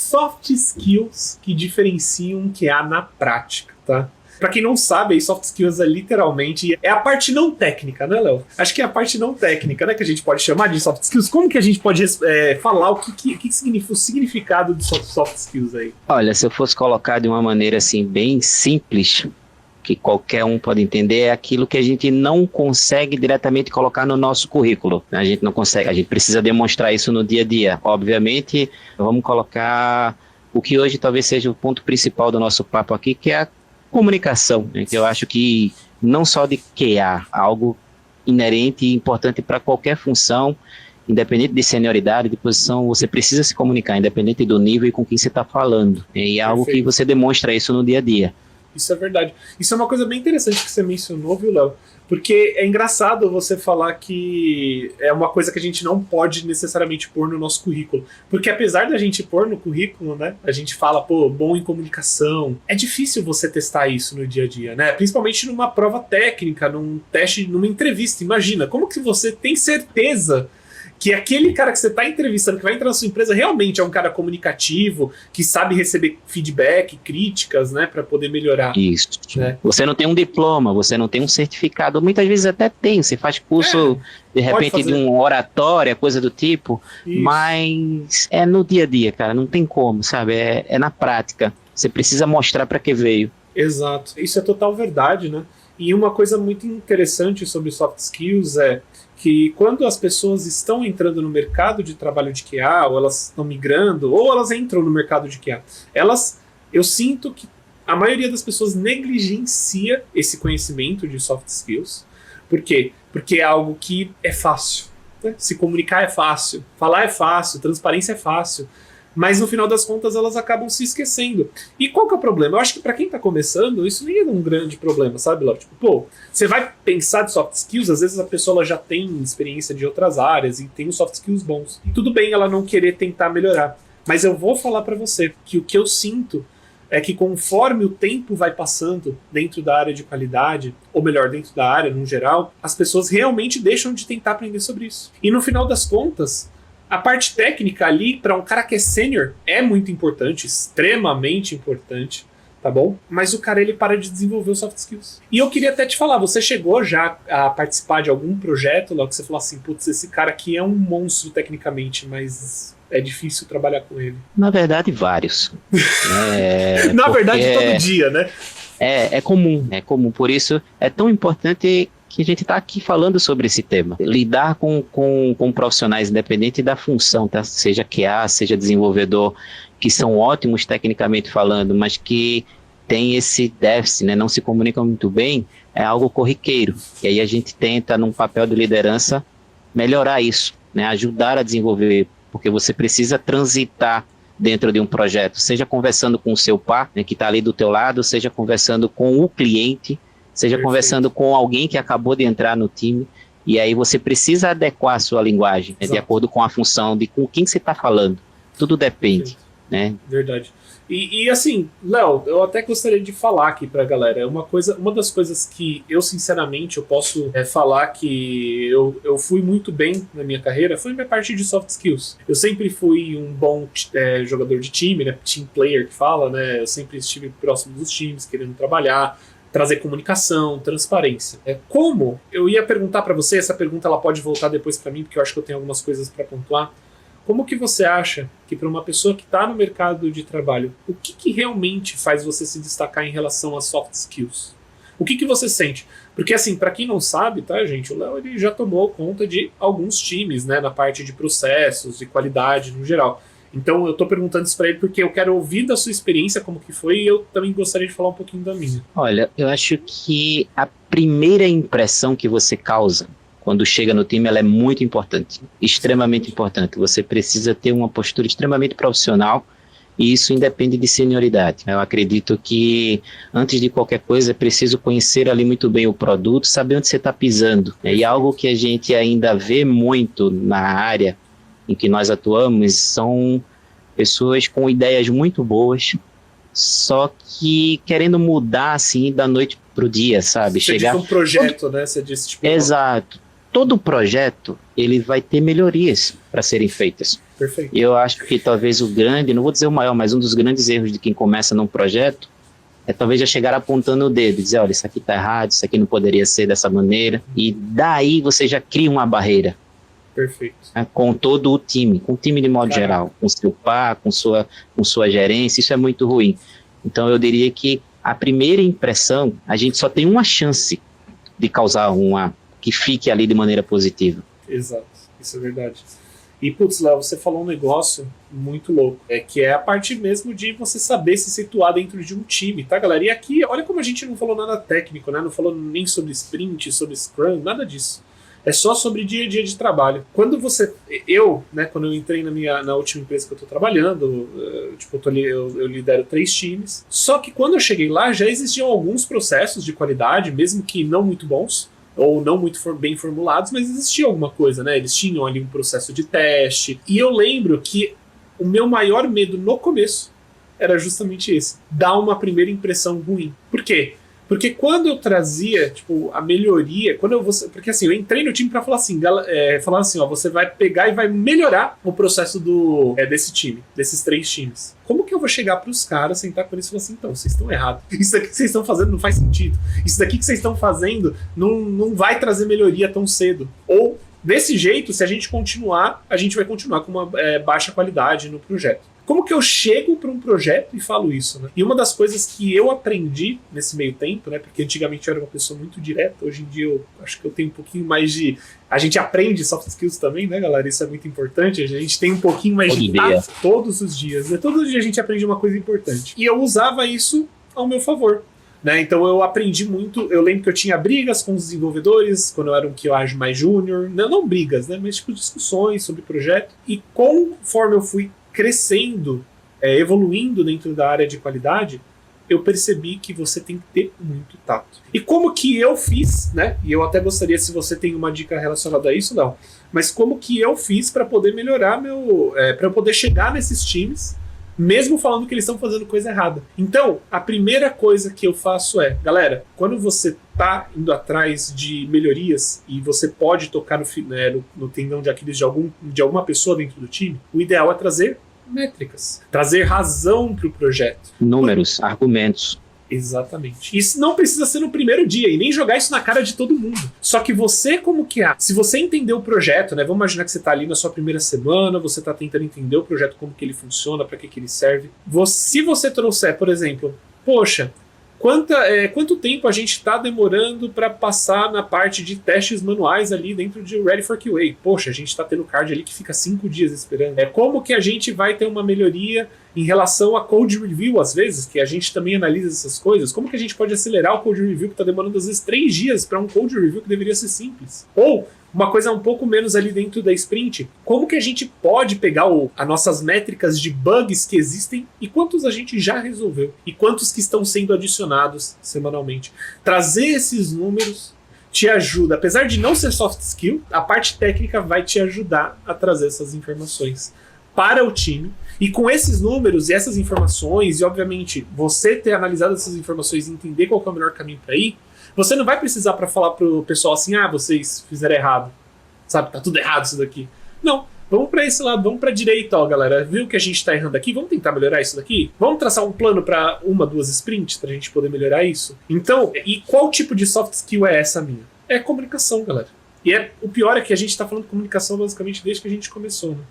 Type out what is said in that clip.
soft skills que diferenciam o QA na prática, tá? Pra quem não sabe, aí soft skills é literalmente a parte não técnica, né, Léo? Acho que é a parte não técnica, né, que a gente pode chamar de soft skills. Como que a gente pode falar o que significa o significado de soft skills aí? Olha, se eu fosse colocar de uma maneira assim bem simples, que qualquer um pode entender, é aquilo que a gente não consegue diretamente colocar no nosso currículo. A gente não consegue, a gente precisa demonstrar isso no dia a dia. Obviamente, vamos colocar o que hoje talvez seja o ponto principal do nosso papo aqui, que é a comunicação, né? Que eu acho que não só de QA, algo inerente e importante para qualquer função, independente de senioridade, de posição, você precisa se comunicar, independente do nível e com quem você está falando. E é algo que você demonstra isso no dia a dia. Isso é verdade. Isso é uma coisa bem interessante que você mencionou, viu, Léo? Porque é engraçado você falar que é uma coisa que a gente não pode necessariamente pôr no nosso currículo. Porque apesar da gente pôr no currículo, né, a gente fala, pô, bom em comunicação. É difícil você testar isso no dia a dia, né? Principalmente numa prova técnica, num teste, numa entrevista. Imagina, como que você tem certeza que aquele cara que você está entrevistando, que vai entrar na sua empresa, realmente é um cara comunicativo, que sabe receber feedback, críticas, né, para poder melhorar. Isso. Né? Você não tem um diploma, você não tem um certificado, muitas vezes até tem, você faz curso, de repente, de uma oratória, coisa do tipo, isso. Mas é no dia a dia, cara, não tem como, sabe? É na prática. Você precisa mostrar para que veio. Exato. Isso é total verdade, né? E uma coisa muito interessante sobre soft skills é que quando as pessoas estão entrando no mercado de trabalho de QA, ou elas estão migrando, ou elas entram no mercado de QA, eu sinto que a maioria das pessoas negligencia esse conhecimento de soft skills. Por quê? Porque é algo que é fácil. Né? Se comunicar é fácil, falar é fácil, transparência é fácil. Mas no final das contas elas acabam se esquecendo. E qual que é o problema? Eu acho que pra quem tá começando, isso nem é um grande problema, sabe, Léo? Tipo, pô, você vai pensar de soft skills, às vezes a pessoa ela já tem experiência de outras áreas e tem os soft skills bons. E tudo bem ela não querer tentar melhorar. Mas eu vou falar pra você que o que eu sinto é que conforme o tempo vai passando dentro da área de qualidade, ou melhor, dentro da área no geral, as pessoas realmente deixam de tentar aprender sobre isso. E no final das contas, a parte técnica ali, para um cara que é sênior, é muito importante, extremamente importante, tá bom? Mas o cara, ele para de desenvolver os soft skills. E eu queria até te falar, você chegou já a participar de algum projeto, lá que você falou assim, putz, esse cara aqui é um monstro tecnicamente, mas é difícil trabalhar com ele. Na verdade, vários. Na verdade, todo dia, né? É comum. Por isso, é tão importante que a gente está aqui falando sobre esse tema. Lidar com profissionais independente da função, tá? Seja QA, seja desenvolvedor, que são ótimos tecnicamente falando, mas que tem esse déficit, né? Não se comunicam muito bem, é algo corriqueiro. E aí a gente tenta, num papel de liderança, melhorar isso, né? Ajudar a desenvolver, porque você precisa transitar dentro de um projeto, seja conversando com o seu par, né, que está ali do teu lado, seja conversando com o cliente, seja Perfeito. Conversando com alguém que acabou de entrar no time, e aí você precisa adequar a sua linguagem, né, de acordo com a função, de com quem você está falando. Tudo depende. Né? Verdade. E assim, Léo, eu até gostaria de falar aqui pra galera, uma das coisas que eu sinceramente eu posso falar que eu fui muito bem na minha carreira foi minha parte de soft skills. Eu sempre fui um bom jogador de time, né, team player que fala, né, eu sempre estive próximo dos times, querendo trabalhar, trazer comunicação, transparência. Como? Eu ia perguntar pra você, essa pergunta ela pode voltar depois pra mim, porque eu acho que eu tenho algumas coisas pra pontuar. Como que você acha que para uma pessoa que está no mercado de trabalho, o que realmente faz você se destacar em relação a soft skills? O que você sente? Porque assim, para quem não sabe, tá, gente, o Léo ele já tomou conta de alguns times, né, na parte de processos, de qualidade no geral. Então eu tô perguntando isso para ele porque eu quero ouvir da sua experiência como que foi e eu também gostaria de falar um pouquinho da minha. Olha, eu acho que a primeira impressão que você causa quando chega no time, ela é muito importante, extremamente importante. Você precisa ter uma postura extremamente profissional e isso independe de senioridade. Eu acredito que, antes de qualquer coisa, é preciso conhecer ali muito bem o produto, saber onde você está pisando. E algo que a gente ainda vê muito na área em que nós atuamos são pessoas com ideias muito boas, só que querendo mudar assim da noite para o dia, sabe? Você disse um projeto, né? Você disse, tipo... Exato. todo projeto ele vai ter melhorias para serem feitas. Perfeito. E eu acho que talvez o grande, não vou dizer o maior, mas um dos grandes erros de quem começa num projeto é talvez já chegar apontando o dedo e dizer, olha, isso aqui está errado, isso aqui não poderia ser dessa maneira. E daí você já cria uma barreira. Perfeito. Né, com todo o time, com o time de modo geral, com seu par, com sua gerência, isso é muito ruim. Então eu diria que a primeira impressão, a gente só tem uma chance de causar que fique ali de maneira positiva. Exato, isso é verdade. E, putz, Léo, você falou um negócio muito louco, que é a parte mesmo de você saber se situar dentro de um time, tá, galera? E aqui, olha como a gente não falou nada técnico, né? Não falou nem sobre sprint, sobre scrum, nada disso. É só sobre dia a dia de trabalho. Quando quando eu entrei na última empresa que eu tô trabalhando, eu lidero 3 times. Só que quando eu cheguei lá, já existiam alguns processos de qualidade, mesmo que não muito bons, ou não muito bem formulados, mas existia alguma coisa, né? Eles tinham ali um processo de teste. E eu lembro que o meu maior medo no começo era justamente esse: dar uma primeira impressão ruim. Por quê? Porque quando eu trazia, a melhoria, porque assim, eu entrei no time para falar assim, ó, você vai pegar e vai melhorar o processo desse time, desses 3 times. Como que eu vou chegar pros caras, sentar com eles e falar assim, então, vocês estão errados. Isso daqui que vocês estão fazendo não faz sentido. Isso daqui que vocês estão fazendo não vai trazer melhoria tão cedo. Ou, desse jeito, se a gente continuar, a gente vai continuar com uma baixa qualidade no projeto. Como que eu chego para um projeto e falo isso, né? E uma das coisas que eu aprendi nesse meio tempo, né? Porque antigamente eu era uma pessoa muito direta, hoje em dia eu acho que eu tenho um pouquinho mais de... A gente aprende soft skills também, né, galera? Isso é muito importante. A gente tem um pouquinho mais de tato todos os dias, né? Todo dia a gente aprende uma coisa importante. E eu usava isso ao meu favor. Né? Então eu aprendi muito. Eu lembro que eu tinha brigas com os desenvolvedores quando eu era um QA mais júnior, não brigas, né? Mas discussões sobre o projeto. E conforme eu fui crescendo, evoluindo dentro da área de qualidade, eu percebi que você tem que ter muito tato. E como que eu fiz, né? E eu até gostaria, se você tem uma dica relacionada a isso, não. Mas como que eu fiz para poder melhorar para eu poder chegar nesses times, mesmo falando que eles estão fazendo coisa errada. Então, a primeira coisa que eu faço galera, quando você tá indo atrás de melhorias e você pode tocar no tendão de Aquiles de alguma pessoa dentro do time, o ideal é trazer métricas, trazer razão para o projeto. Números, argumentos. Exatamente. Isso não precisa ser no primeiro dia e nem jogar isso na cara de todo mundo. Só que você, se você entender o projeto, né? Vamos imaginar que você está ali na sua primeira semana, você está tentando entender o projeto, como que ele funciona, para que ele serve. Se você trouxer, por exemplo, poxa, quanto tempo a gente está demorando para passar na parte de testes manuais ali dentro de Ready for QA? Poxa, a gente está tendo card ali que fica 5 dias esperando. Como que a gente vai ter uma melhoria em relação a code review, às vezes, que a gente também analisa essas coisas? Como que a gente pode acelerar o code review que está demorando às vezes 3 dias para um code review que deveria ser simples? Ou uma coisa um pouco menos ali dentro da sprint, como que a gente pode pegar as nossas métricas de bugs que existem e quantos a gente já resolveu e quantos que estão sendo adicionados semanalmente. Trazer esses números te ajuda, apesar de não ser soft skill, a parte técnica vai te ajudar a trazer essas informações para o time. E com esses números e essas informações, e obviamente você ter analisado essas informações e entender qual que é o melhor caminho para ir, você não vai precisar para falar pro pessoal assim, vocês fizeram errado, sabe, tá tudo errado isso daqui. Não, vamos para esse lado, vamos para direita, ó, galera, viu que a gente tá errando aqui? Vamos tentar melhorar isso daqui? Vamos traçar um plano para 1-2 sprints pra gente poder melhorar isso? Então, e qual tipo de soft skill é essa minha? É comunicação, galera. E o pior é que a gente tá falando de comunicação basicamente desde que a gente começou, né?